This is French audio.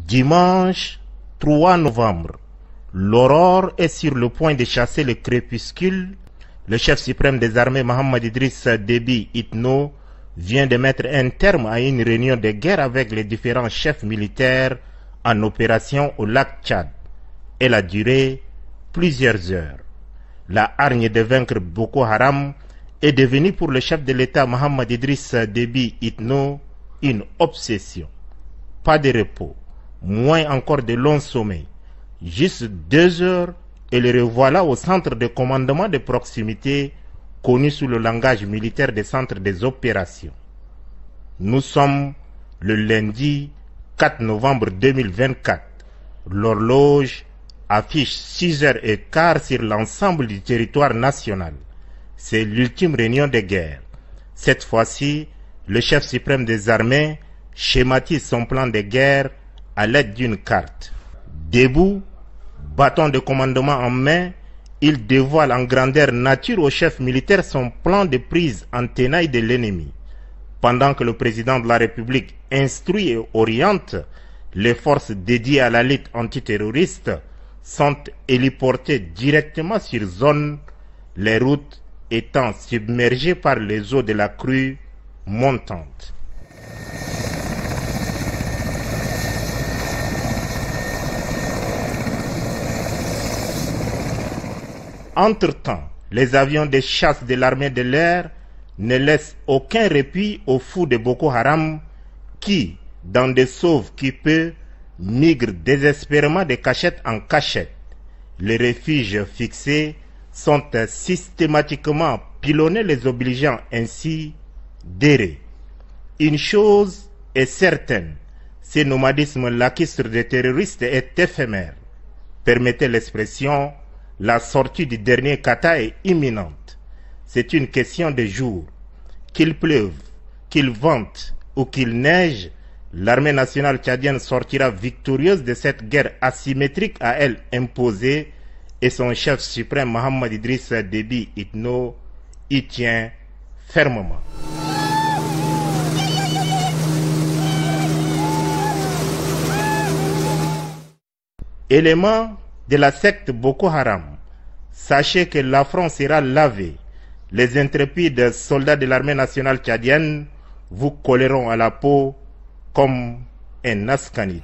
Dimanche 3 novembre, l'aurore est sur le point de chasser le crépuscule. Le chef suprême des armées Mohamed Idriss Déby Itno vient de mettre un terme à une réunion de guerre avec les différents chefs militaires en opération au lac Tchad. Elle a duré plusieurs heures. La hargne de vaincre Boko Haram est devenue pour le chef de l'État Mohamed Idriss Déby Itno une obsession. Pas de repos, moins encore de longs sommeils. Juste 2 heures et le revoilà au centre de commandement de proximité connu sous le langage militaire des centres des opérations. Nous sommes le lundi 4 novembre 2024. L'horloge affiche 6h15 sur l'ensemble du territoire national. C'est l'ultime réunion de guerre. Cette fois-ci, le chef suprême des armées schématise son plan de guerre à l'aide d'une carte. Debout, bâton de commandement en main, il dévoile en grandeur nature au chef militaire son plan de prise en tenaille de l'ennemi. Pendant que le président de la République instruit et oriente, les forces dédiées à la lutte antiterroriste sont héliportées directement sur zone, les routes étant submergées par les eaux de la crue montante. Entre-temps, les avions de chasse de l'armée de l'air ne laissent aucun répit aux fous de Boko Haram qui, dans des sauves qui peu, migrent désespérément de cachette en cachette. Les refuges fixés sont systématiquement pilonnés, les obligeant ainsi d'errer. Une chose est certaine, ce nomadisme laquistre des terroristes est éphémère. Permettez l'expression, la sortie du dernier kata est imminente. C'est une question de jours. Qu'il pleuve, qu'il vente ou qu'il neige, l'armée nationale tchadienne sortira victorieuse de cette guerre asymétrique à elle imposée et son chef suprême Mohamed Idriss Déby Itno y tient fermement. Éléments de la secte Boko Haram, sachez que l'affront sera lavé. Les intrépides soldats de l'armée nationale tchadienne vous colleront à la peau comme un ascanite.